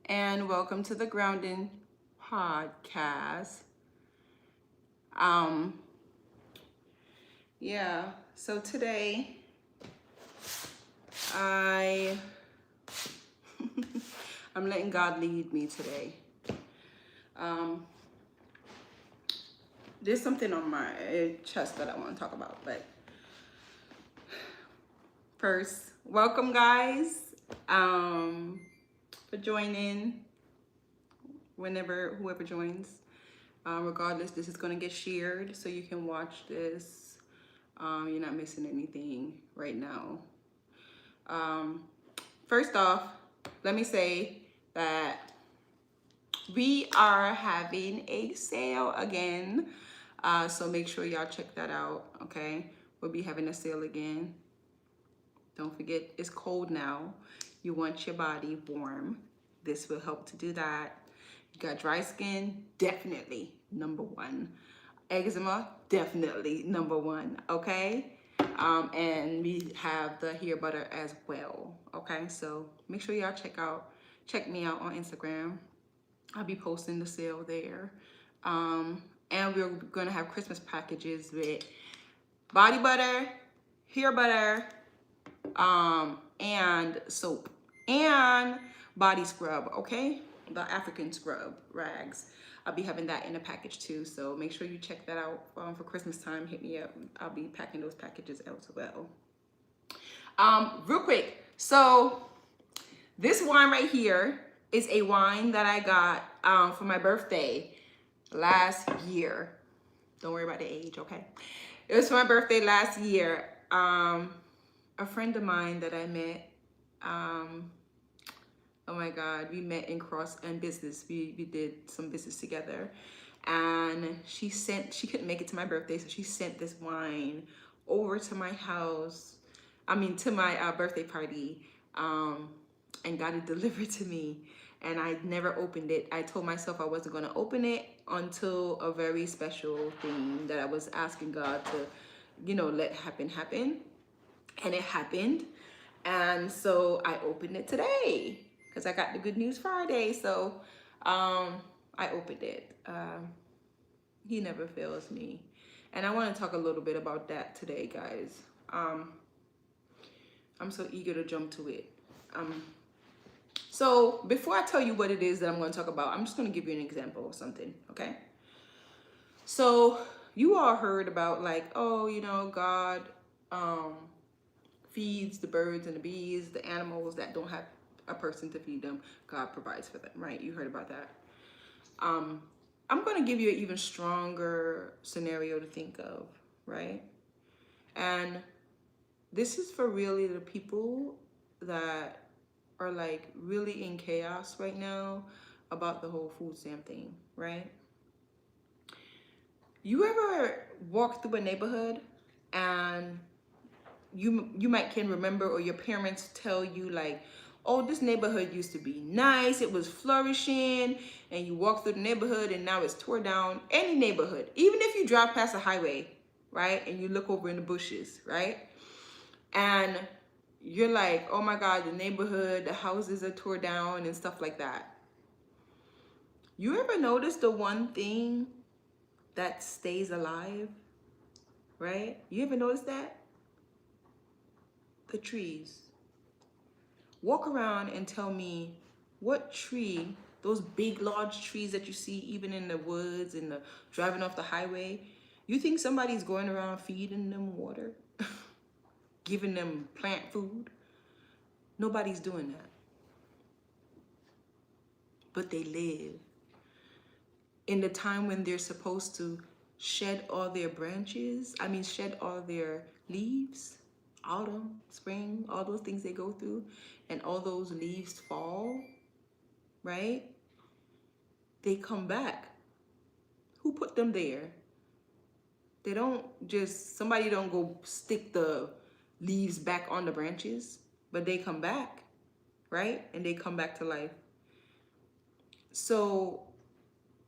and welcome to the Grounding Podcast. Um, so today I I'm letting God lead me today. Um, there's something on my chest that I want to talk about, but first, welcome guys for joining whoever joins. Regardless, this is going to get shared so you can watch this. You're not missing anything right now. Um, First off, let me say that we are having a sale again. So make sure y'all check that out, okay? We'll be having a sale again. Don't forget, it's cold now. You want your body warm. This will help to do that. You got dry skin, definitely number one. Eczema, definitely number one, okay? And we have the hair butter as well, okay? So make sure y'all check me out on Instagram. I'll be posting the sale there. And we're gonna have Christmas packages with body butter, hair butter, and soap and body scrub, okay? The African scrub rags. I'll be having that in a package too, so make sure you check that out for Christmas time. Hit me up. I'll be packing those packages as well. Real quick, so this wine right here is a wine that I got for my birthday last year. Don't worry about the age, okay? It was for my birthday last year. A friend of mine that I met, oh my God, we met in business. We did some business together. And she couldn't make it to my birthday, so she sent this wine over to my house. To my birthday party, and got it delivered to me. And I never opened it. I told myself I wasn't gonna open it until a very special thing that I was asking God to, let happen. And it happened. And so I opened it today because I got the Good News Friday. So I opened it. He never fails me. And I want to talk a little bit about that today, guys. I'm so eager to jump to it. So before I tell you what it is that I'm going to talk about, I'm just going to give you an example of something, okay? So you all heard about God feeds the birds and the bees, the animals that don't have a person to feed them. God provides for them, right? You heard about that. I'm going to give you an even stronger scenario to think of, right? And this is for really the people that are like really in chaos right now about the whole food stamp thing, right? You ever walk through a neighborhood and you might can remember, or your parents tell you like, oh, this neighborhood used to be nice, it was flourishing, and you walk through the neighborhood and now it's tore down. Any neighborhood, even if you drive past a highway, right, and you look over in the bushes, right, and you're like, oh my God, the neighborhood, the houses are tore down and stuff like that. You ever notice the one thing that stays alive, right? You ever notice that? The trees. Walk around and tell me what tree, those big, large trees that you see even in the woods and driving off the highway, you think somebody's going around feeding them water, giving them plant food? Nobody's doing that. But they live. In the time when they're supposed to shed all their shed all their leaves, autumn, spring, all those things they go through, and all those leaves fall, right? They come back. Who put them there? Somebody don't go stick the leaves back on the branches, but they come back, right? And they come back to life. So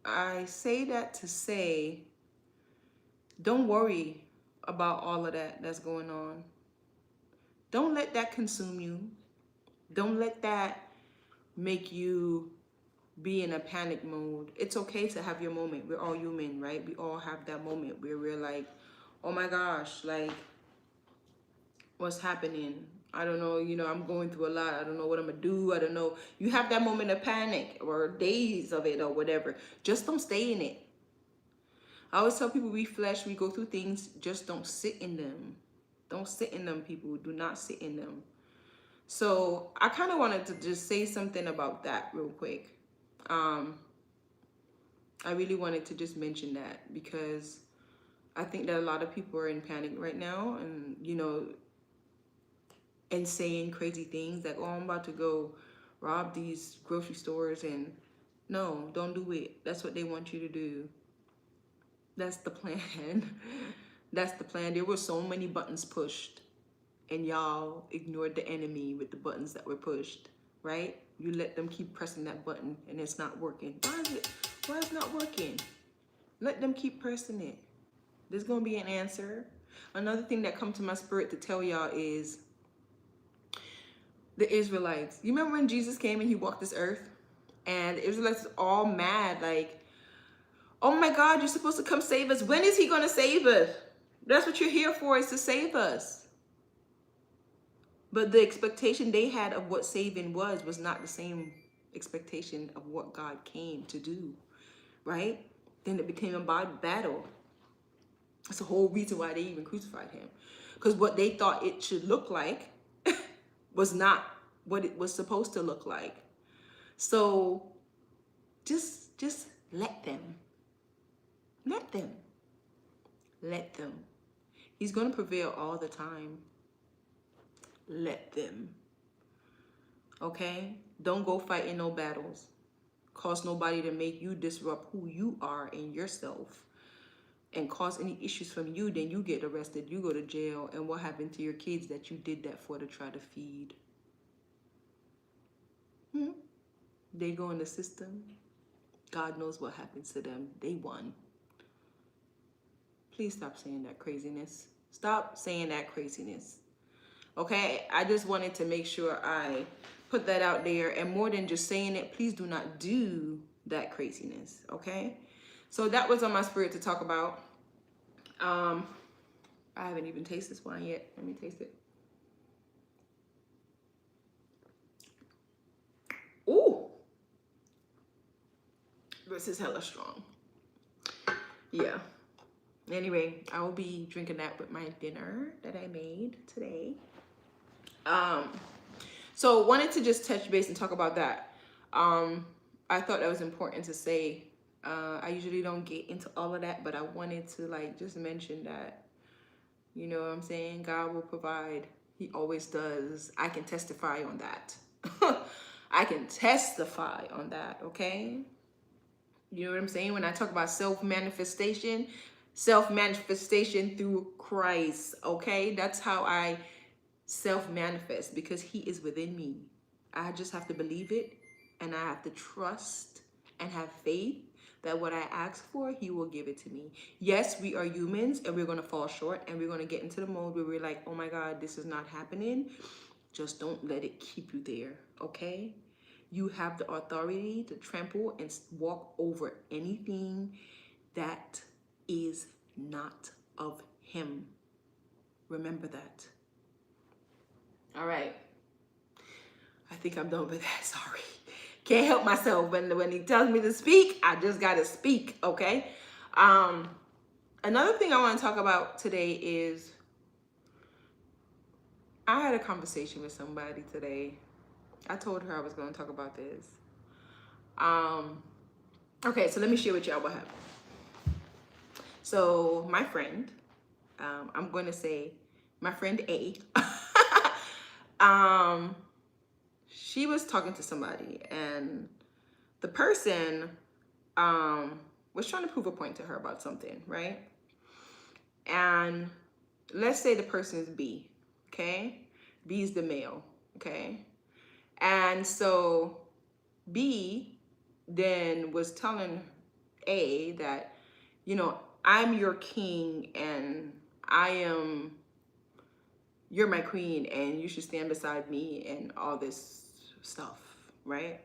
I say that to say, don't worry about all of that's going on. Don't let that consume you. Don't let that make you be in a panic mode. It's okay to have your moment. We're all human, right? We all have that moment where we're like, oh my gosh, like, what's happening? I don't know, I'm going through a lot. I don't know what I'm gonna do. I don't know. You have that moment of panic or days of it or whatever. Just don't stay in it. I always tell people we flesh, we go through things, just don't sit in them. Don't sit in them, people. Do not sit in them. So I kind of wanted to just say something about that real quick. I really wanted to just mention that because I think that a lot of people are in panic right now and, and saying crazy things like, oh, I'm about to go rob these grocery stores. And no, don't do it. That's what they want you to do. That's the plan. That's the plan. There were so many buttons pushed and y'all ignored the enemy with the buttons that were pushed, right? You let them keep pressing that button and it's not working. Why is it not working? Let them keep pressing it. There's gonna be an answer. Another thing that come to my spirit to tell y'all is the Israelites. You remember when Jesus came and he walked this earth? And the Israelites all mad, like, oh my God, you're supposed to come save us. When is he gonna save us? That's what you're here for, is to save us. But the expectation they had of what saving was not the same expectation of what God came to do, right? Then it became a battle. That's the whole reason why they even crucified him. Because what they thought it should look like was not what it was supposed to look like. So just let them. Let them. Let them. He's going to prevail all the time. Let them. Okay? Don't go fighting no battles. Cause nobody to make you disrupt who you are in yourself and cause any issues from you. Then you get arrested, you go to jail, and what happened to your kids that you did that for to try to feed? They go in the system. God knows what happens to them. They won. Please stop saying that craziness. Stop saying that craziness. Okay, I just wanted to make sure I put that out there. And more than just saying it, please do not do that craziness. Okay, so that was on my spirit to talk about. I haven't even tasted this wine yet. Let me taste it. Ooh, this is hella strong. Yeah. Anyway, I will be drinking that with my dinner that I made today. So wanted to just touch base and talk about that. I thought that was important to say. I usually don't get into all of that, but I wanted to like just mention that, you know what I'm saying? God will provide. He always does. I can testify on that. I can testify on that, okay? You know what I'm saying? When I talk about self-manifestation through Christ, okay? That's how I self-manifest, because he is within me. I just have to believe it, and I have to trust and have faith that what I ask for, he will give it to me. Yes, we are humans and we're going to fall short, and we're going to get into the mode where we're like, oh my God, this is not happening. Just don't let it keep you there, okay? You have the authority to trample and walk over anything that is not of him. Remember that. All right. I think I'm done with that. Sorry. Can't help myself. When he tells me to speak, I just got to speak, okay? Another thing I want to talk about today is I had a conversation with somebody today. I told her I was going to talk about this. Okay, so let me share with y'all what happened. So my friend, I'm going to say my friend A, she was talking to somebody, and the person was trying to prove a point to her about something, right? And let's say the person is B, okay? B is the male, okay? And so B then was telling A that, you know, I'm your king and you're my queen and you should stand beside me and all this stuff, right?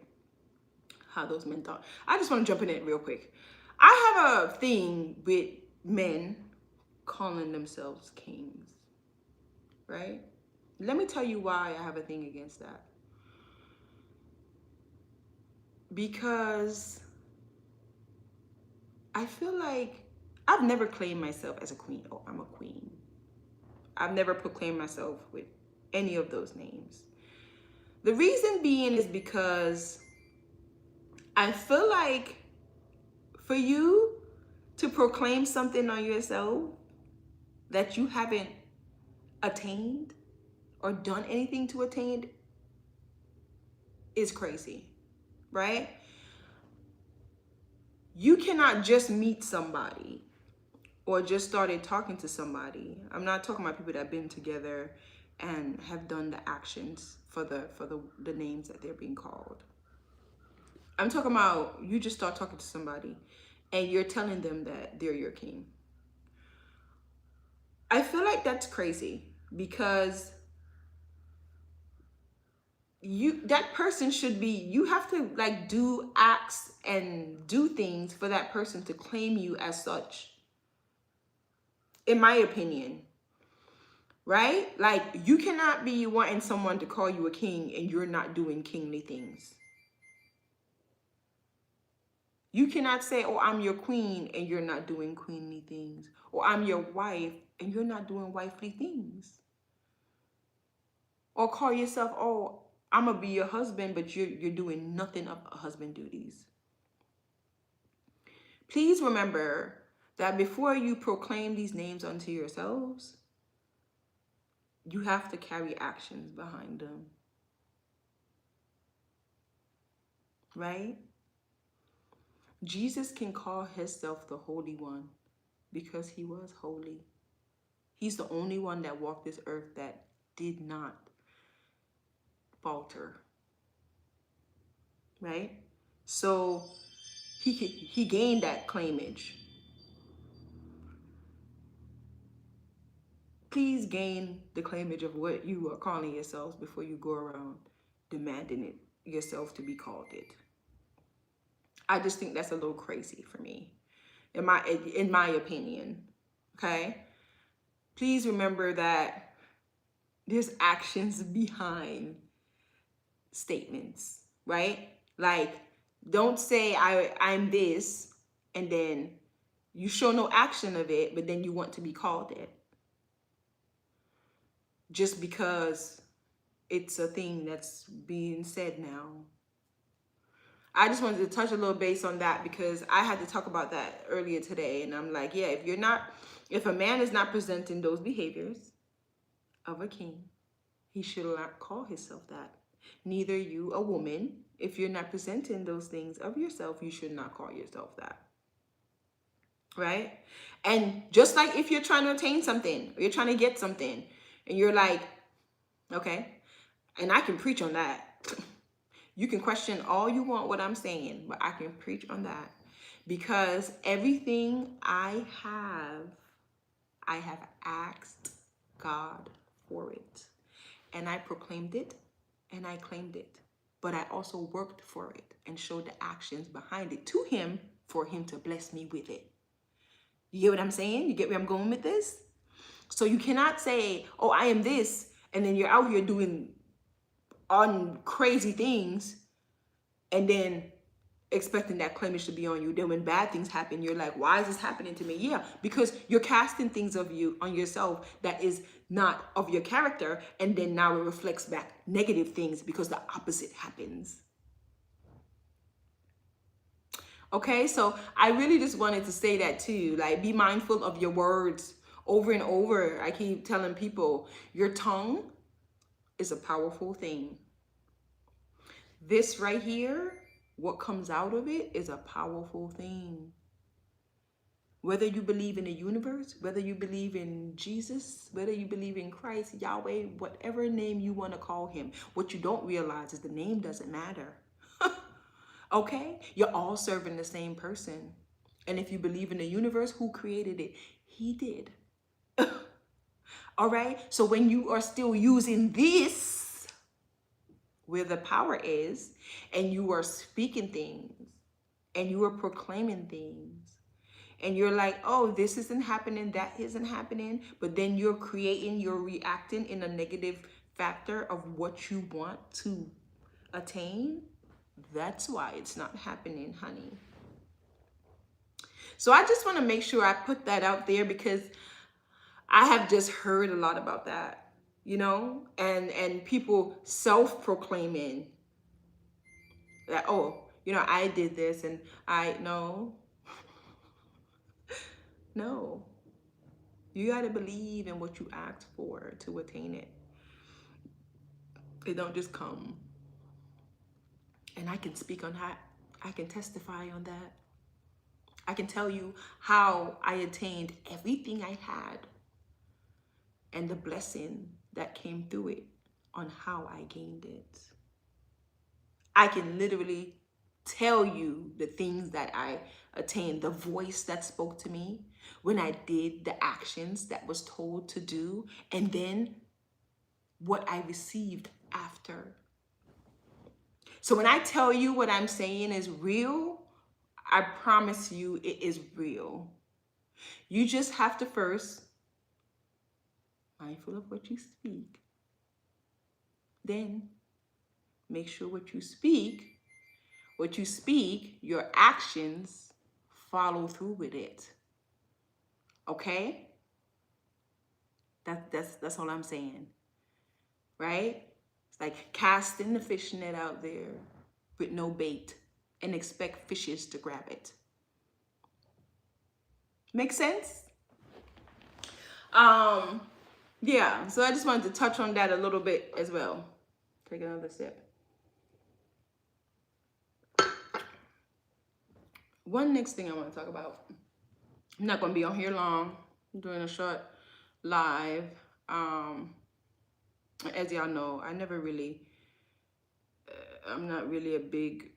how those men thought. I just want to jump in it real quick. I have a thing with men calling themselves kings, right? Let me tell you why I have a thing against that. Because I feel like I've never claimed myself as a queen. Oh, I'm a queen. I've never proclaimed myself with any of those names. The reason being is because I feel like for you to proclaim something on yourself that you haven't attained or done anything to attain is crazy, right? You cannot just meet somebody or just started talking to somebody. I'm not talking about people that have been together and have done the actions for the names that they're being called. I'm talking about you just start talking to somebody and you're telling them that they're your king. I feel like that's crazy because that person should be, you have to like do acts and do things for that person to claim you as such, in my opinion, right? Like you cannot be wanting someone to call you a king and you're not doing kingly things. You cannot say, oh, I'm your queen and you're not doing queenly things, or I'm your wife and you're not doing wifely things, or call yourself, oh, I'm gonna be your husband, but you're doing nothing of husband duties. Please remember that before you proclaim these names unto yourselves, you have to carry actions behind them, right? Jesus can call himself the Holy One because he was holy. He's the only one that walked this earth that did not falter, right? So he gained that claimage. Please gain the claimage of what you are calling yourselves before you go around demanding it yourself to be called it. I just think that's a little crazy for me, in my opinion. Okay? Please remember that there's actions behind statements, right? Like, don't say I'm this and then you show no action of it, but then you want to be called it just because it's a thing that's being said now. I just wanted to touch a little base on that because I had to talk about that earlier today. And I'm like, yeah, if a man is not presenting those behaviors of a king, he should not call himself that. Neither you, a woman, if you're not presenting those things of yourself, you should not call yourself that. Right? And just like if you're trying to attain something, or you're trying to get something, and you're like, okay, and I can preach on that. You can question all you want what I'm saying, but I can preach on that because everything I have asked God for it. And I proclaimed it and I claimed it. But I also worked for it and showed the actions behind it to him for him to bless me with it. You get what I'm saying? You get where I'm going with this? So you cannot say, oh, I am this, and then you're out here doing on crazy things and then expecting that claimage to be on you. Then when bad things happen, you're like, why is this happening to me? Yeah, because you're casting things of you on yourself that is not of your character, and then now it reflects back negative things because the opposite happens. Okay, so I really just wanted to say that too. Like, be mindful of your words over and over. I keep telling people, your tongue is a powerful thing. This right here, what comes out of it is a powerful thing. Whether you believe in the universe, whether you believe in Jesus, whether you believe in Christ, Yahweh, whatever name you want to call him, what you don't realize is the name doesn't matter. Okay? You're all serving the same person. And if you believe in the universe, who created it? He did. All right? So when you are still using this, where the power is, and you are speaking things and you are proclaiming things, and you're like, oh, this isn't happening, that isn't happening, but then you're reacting in a negative factor of what you want to attain, that's why it's not happening, honey. So I just want to make sure I put that out there, because I have just heard a lot about that, and people self-proclaiming that, oh, I did this, and no, you got to believe in what you asked for to attain it. It don't just come. And I can speak on that. I can testify on that. I can tell you how I attained everything I had and the blessing that came through it, on how I gained it. I can literally tell you the things that I attained, the voice that spoke to me when I did the actions that was told to do, and then what I received after. So when I tell you what I'm saying is real, I promise you it is real. You just have to first mindful of what you speak. Then make sure what you speak, your actions follow through with it. Okay? That's all I'm saying. Right? It's like casting the fish net out there with no bait and expect fishes to grab it. Make sense? Yeah, so I just wanted to touch on that a little bit as well. Take another sip. One next thing I want to talk about. I'm not going to be on here long. I'm doing a short live. As y'all know, I'm not really a big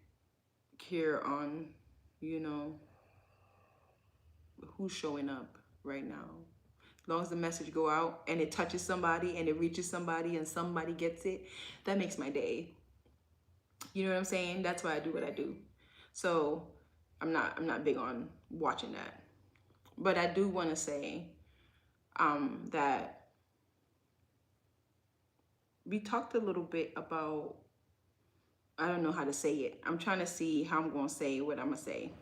care on, who's showing up right now. As long as the message go out and it touches somebody and it reaches somebody and somebody gets it, that makes my day. You know what I'm saying? That's why I do what I do. So I'm not big on watching that. But I do want to say that we talked a little bit about, I don't know how to say it. I'm trying to see how I'm going to say what I'm going to say.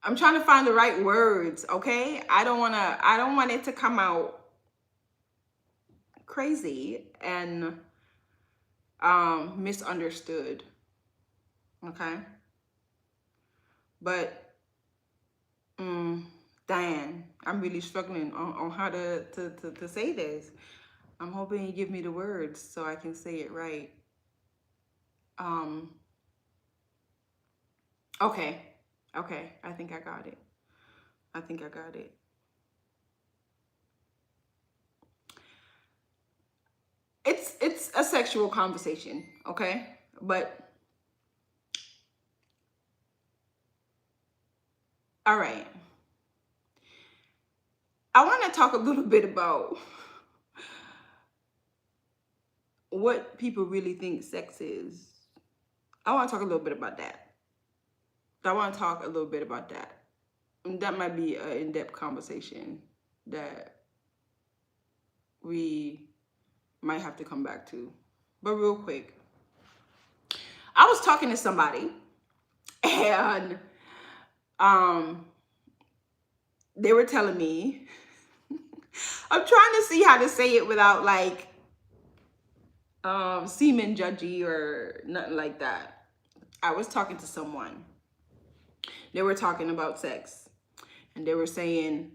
I'm trying to find the right words, okay? I don't want it to come out crazy and misunderstood. Okay? But Diane, I'm really struggling on how to say this. I'm hoping you give me the words so I can say it right. Okay, I think I got it. It's a sexual conversation, okay? But all right. I want to talk a little bit about what people really think sex is. I want to talk a little bit about that. And that might be an in-depth conversation that we might have to come back to. But real quick, I was talking to somebody and they were telling me, I'm trying to see how to say it without like seeming judgy or nothing like that. I was talking to someone. They were talking about sex and they were saying,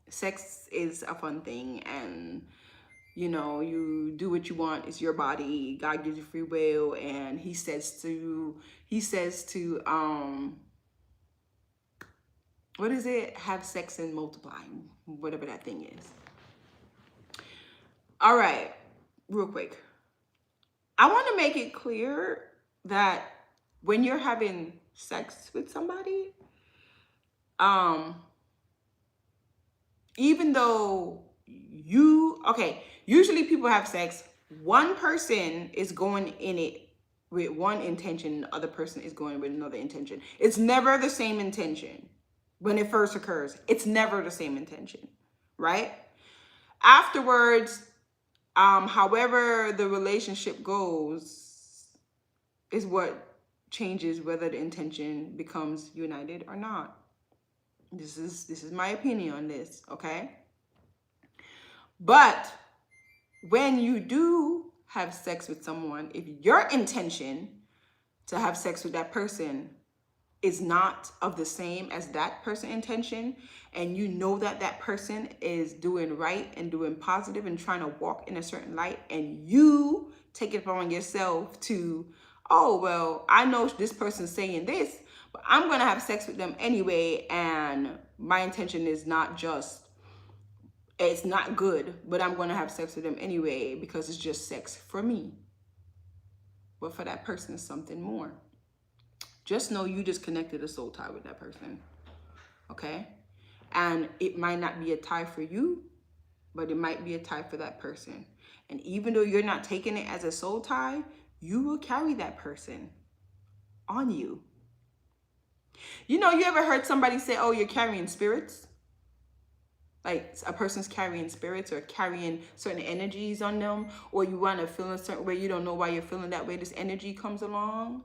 sex is a fun thing and you do what you want. It's your body. God gives you free will. And he says to what is it? Have sex and multiply, whatever that thing is. All right, real quick. I want to make it clear that when you're having sex with somebody, even though usually people have sex. One person is going in it with one intention, the other person is going with another intention. It's never the same intention when it first occurs. It's never the same intention, right? Afterwards, however the relationship goes is what changes whether the intention becomes united or not. This is my opinion on this, okay? But when you do have sex with someone, if your intention to have sex with that person is not of the same as that person's intention, and you know that that person is doing right and doing positive and trying to walk in a certain light, and you take it upon yourself to, oh, well, I know this person's saying this, but I'm going to have sex with them anyway, and my intention is not just, it's not good, but I'm going to have sex with them anyway because it's just sex for me. But for that person, it's something more. Just know you just connected a soul tie with that person, okay? And it might not be a tie for you, but it might be a tie for that person. And even though you're not taking it as a soul tie, you will carry that person on you. You know, you ever heard somebody say, oh, you're carrying spirits? Like a person's carrying spirits or carrying certain energies on them, or you want to feel a certain way, you don't know why you're feeling that way, this energy comes along.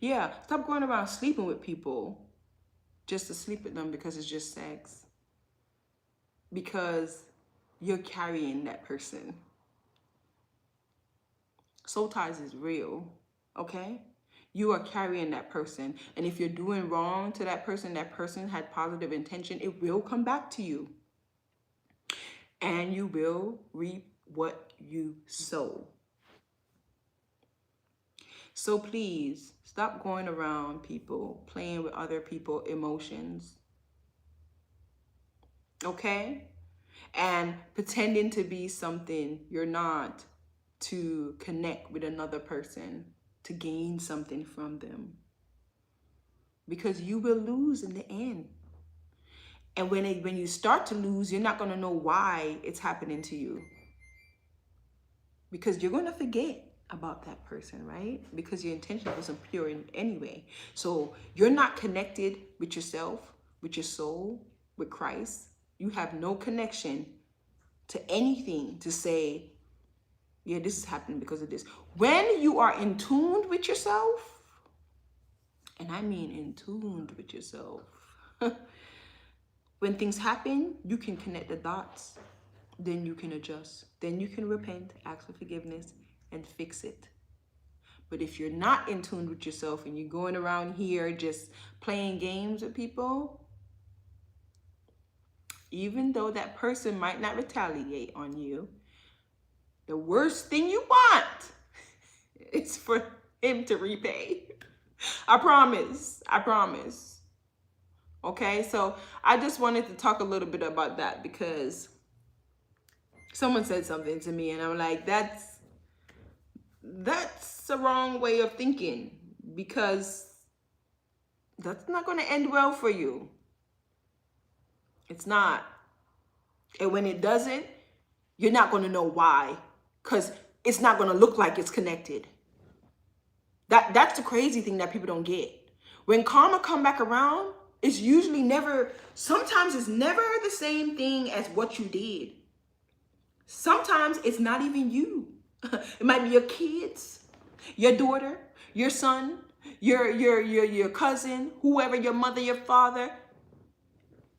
Yeah, stop going around sleeping with people just to sleep with them because it's just sex. Because you're carrying that person. Soul ties is real, okay? You are carrying that person. And if you're doing wrong to that person had positive intention, it will come back to you. And you will reap what you sow. So please, stop going around people, playing with other people's emotions. Okay? And pretending to be something you're not to connect with another person, to gain something from them. Because you will lose in the end. And when you start to lose, you're not going to know why it's happening to you. Because you're going to forget about that person, right? Because your intention wasn't pure in anyway. So you're not connected with yourself, with your soul, with Christ. You have no connection to anything to say, yeah, this is happening because of this. When you are in tune with yourself, and I mean in tune with yourself, when things happen, you can connect the dots. Then you can adjust. Then you can repent, ask for forgiveness, and fix it. But if you're not in tune with yourself and you're going around here just playing games with people, even though that person might not retaliate on you, the worst thing you want is for him to repay. I promise. I promise. Okay, so I just wanted to talk a little bit about that because someone said something to me and I'm like, that's the wrong way of thinking, because that's not going to end well for you. It's not. And when it doesn't, you're not going to know why, because it's not going to look like it's connected. That's the crazy thing that people don't get. When karma come back around, it's usually never, sometimes it's never the same thing as what you did. Sometimes it's not even you. It might be your kids, your daughter, your son, your cousin, whoever, your mother, your father.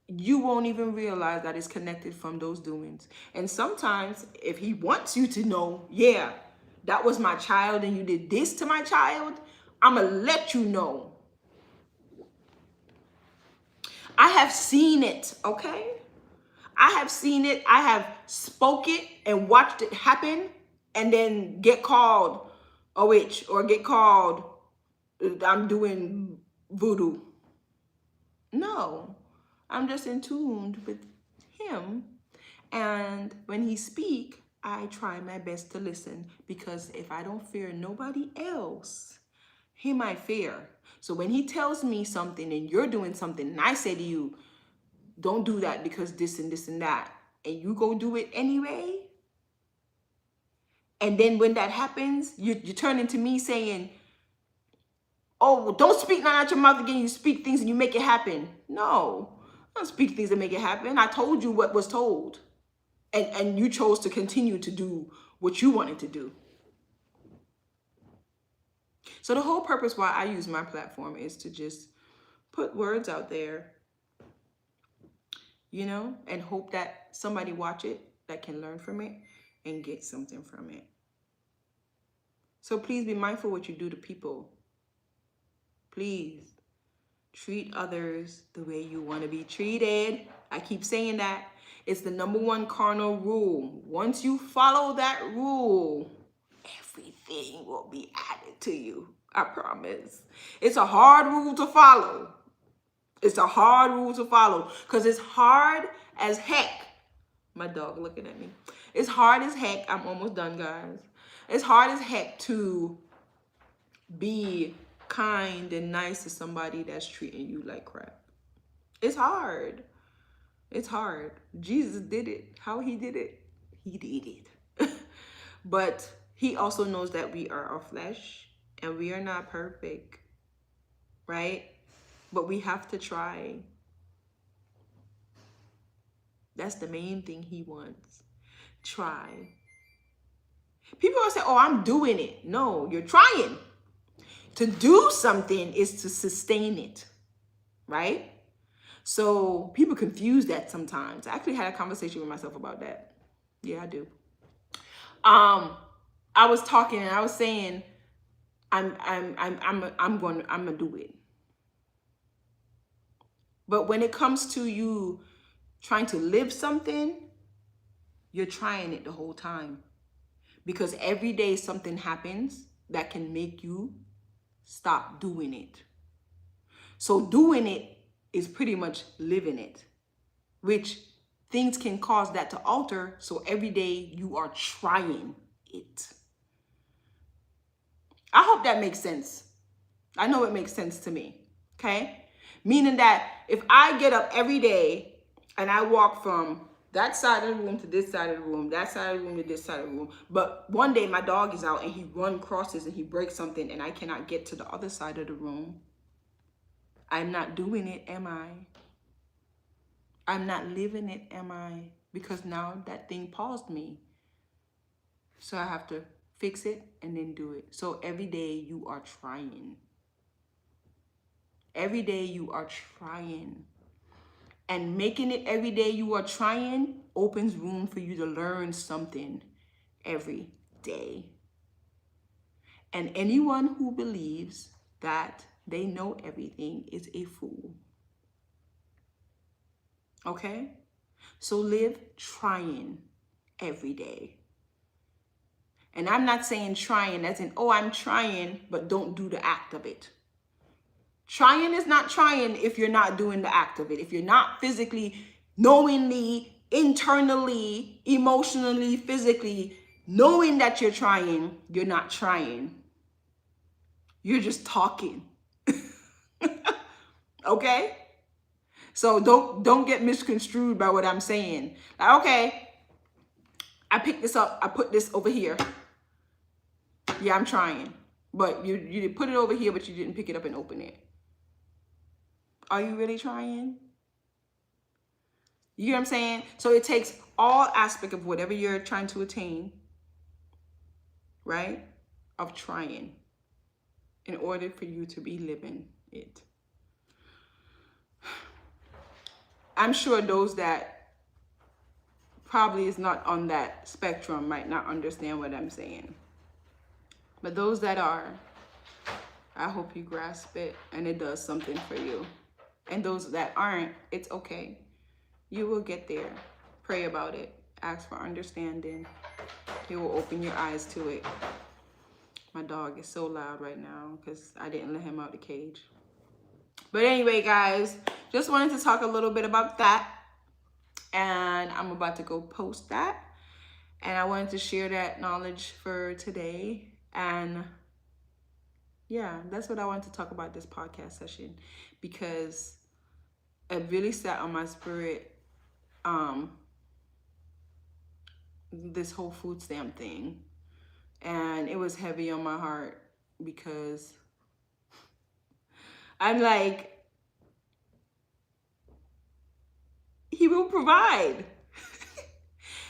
You won't even realize that it's connected from those doings. And sometimes if he wants you to know, yeah, that was my child and you did this to my child, I'm going to let you know. I have seen it, okay? I have seen it. I have spoke it and watched it happen and then get called a witch or get called I'm doing voodoo. No, I'm just in tune with him. And when he speak, I try my best to listen, because if I don't fear nobody else, he might fear. So when he tells me something and you're doing something and I say to you, don't do that because this and this and that, and you go do it anyway. And then when that happens, you turn into me saying, oh, well, don't speak none out your mouth again. You speak things and you make it happen. No, I don't speak things that make it happen. I told you what was told. And you chose to continue to do what you wanted to do. So the whole purpose why I use my platform is to just put words out there, you know, and hope that somebody watch it that can learn from it and get something from it. So please be mindful what you do to people. Please treat others the way you want to be treated. I keep saying that. It's the #1 cardinal rule. Once you follow that rule, everything will be added to you. I promise. It's a hard rule to follow. It's a hard rule to follow because it's hard as heck. My dog looking at me. It's hard as heck. I'm almost done, guys. It's hard as heck to be kind and nice to somebody that's treating you like crap. It's hard. It's hard. Jesus did it. How he did it? He did it. But he also knows that we are our flesh and we are not perfect, right? But we have to try. That's the main thing he wants. Try. People are saying, oh, I'm doing it. No, you're trying. To do something is to sustain it, right? So people confuse that sometimes. I actually had a conversation with myself about that. Yeah, I do. I was talking and I was saying, I'm gonna do it. But when it comes to you trying to live something, you're trying it the whole time. Because every day something happens that can make you stop doing it. So doing it is pretty much living it, which things can cause that to alter. So every day you are trying it. I hope that makes sense. I know it makes sense to me, okay? Meaning that if I get up every day and I walk from that side of the room to this side of the room, that side of the room to this side of the room, but one day my dog is out and he crosses and he breaks something and I cannot get to the other side of the room, I'm not doing it, am I? I'm not living it, am I? Because now that thing paused me. So I have to fix it and then do it. So every day you are trying. Every day you are trying. And making it every day you are trying opens room for you to learn something every day. And anyone who believes that they know everything is a fool. Okay? So live trying every day. And I'm not saying trying as in, oh, I'm trying, but don't do the act of it. Trying is not trying if you're not doing the act of it. If you're not physically, knowingly, internally, emotionally, physically, knowing that you're trying, you're not trying. You're just talking. Okay? So don't get misconstrued by what I'm saying. Like, okay, I picked this up, I put this over here. Yeah, I'm trying. But you put it over here, but you didn't pick it up and open it. Are you really trying? You know what I'm saying? So it takes all aspect of whatever you're trying to attain, right? Of trying in order for you to be living it. I'm sure those that probably is not on that spectrum might not understand what I'm saying. But those that are, I hope you grasp it and it does something for you. And those that aren't, it's okay. You will get there. Pray about it. Ask for understanding. He will open your eyes to it. My dog is so loud right now because I didn't let him out the cage. But anyway, guys, just wanted to talk a little bit about that. And I'm about to go post that. And I wanted to share that knowledge for today. And yeah, that's what I wanted to talk about this podcast session, because it really sat on my spirit this whole food stamp thing. And it was heavy on my heart because I'm like, he will provide.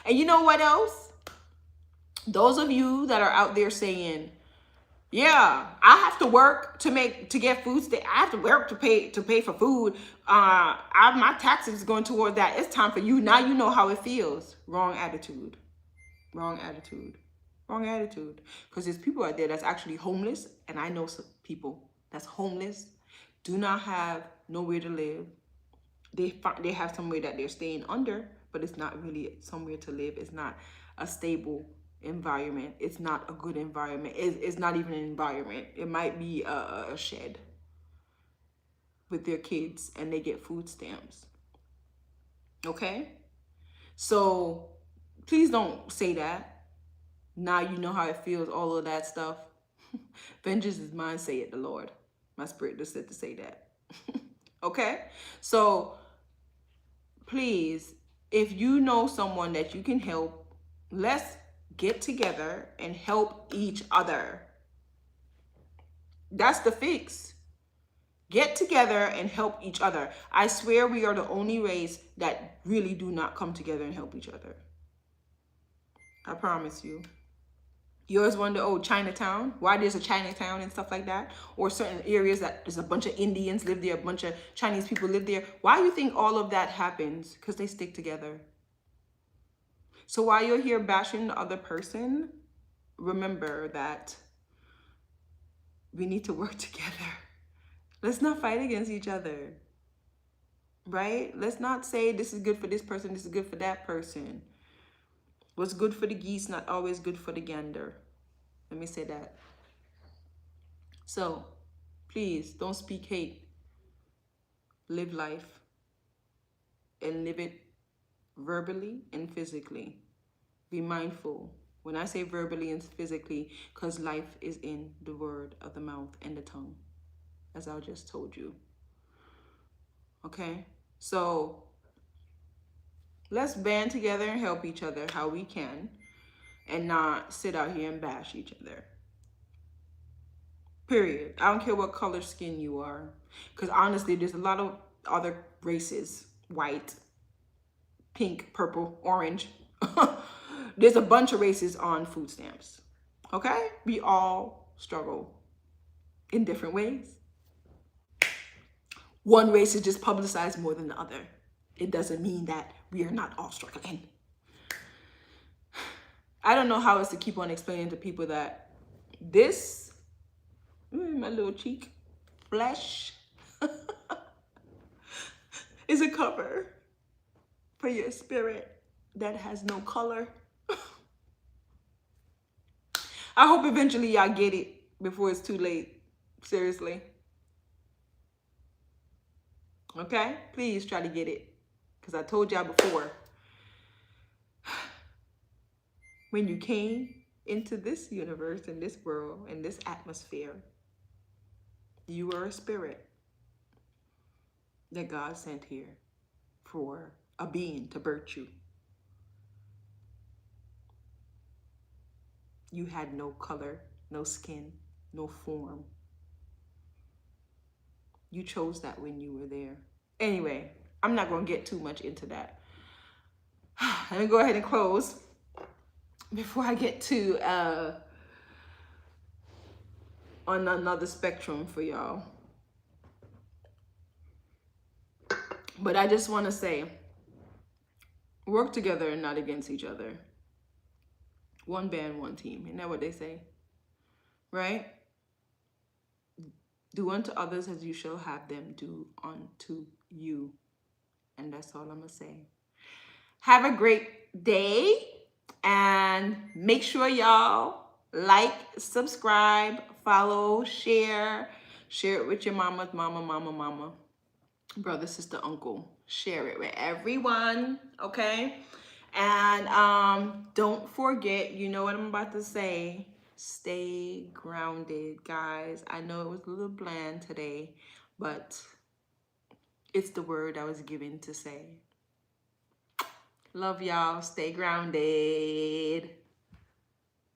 And you know what else? Those of you that are out there saying, yeah, I have to work to get food. I have to work to pay for food. My taxes is going toward that. It's time for you. Now you know how it feels. Wrong attitude. Wrong attitude. Wrong attitude. Because there's people out there that's actually homeless, and I know some people that's homeless, do not have nowhere to live. They have somewhere that they're staying under, but it's not really somewhere to live. It's not a stable environment. It's not a good environment. It's not even an environment. It might be a shed with their kids, and they get food stamps. Okay? So please don't say that. Now you know how it feels, all of that stuff. Vengeance is mine, say it the Lord. My spirit just said to say that. Okay? So please, if you know someone that you can help, let's get together and help each other. That's the fix. Get together and help each other. I swear we are the only race that really do not come together and help each other. I promise you. You always wonder, oh, Chinatown, why there's a Chinatown and stuff like that, or certain areas that there's a bunch of Indians live there, a bunch of Chinese people live there. Why do you think all of that happens? Because they stick together. So while you're here bashing the other person, remember that we need to work together. Let's not fight against each other, right? Let's not say this is good for this person, this is good for that person. What's good for the geese, not always good for the gander. Let me say that. So, please, don't speak hate. Live life. And live it verbally and physically. Be mindful. When I say verbally and physically, because life is in the word of the mouth and the tongue, as I just told you. Okay? So, let's band together and help each other how we can, and not sit out here and bash each other. Period. I don't care what color skin you are. Because honestly, there's a lot of other races. White, pink, purple, orange. There's a bunch of races on food stamps. Okay? We all struggle in different ways. One race is just publicized more than the other. It doesn't mean that we are not all struggling. I don't know how else to keep on explaining to people that this, my little cheek, flesh, is a cover for your spirit that has no color. I hope eventually y'all get it before it's too late. Seriously. Okay? Please try to get it. Because I told y'all before, when you came into this universe, in this world, in this atmosphere, you were a spirit that God sent here for a being to birth you. You had no color, no skin, no form. You chose that when you were there. Anyway, I'm not going to get too much into that. Let me go ahead and close before I get to on another spectrum for y'all. But I just want to say, work together and not against each other. One band, one team. Isn't that what they say? Right? Do unto others as you shall have them do unto you. And that's all I'm going to say. Have a great day. And make sure y'all like, subscribe, follow, share. Share it with your mama's mama. Brother, sister, uncle. Share it with everyone. Okay? And don't forget, you know what I'm about to say. Stay grounded, guys. I know it was a little bland today, but it's the word I was given to say. Love y'all. Stay grounded.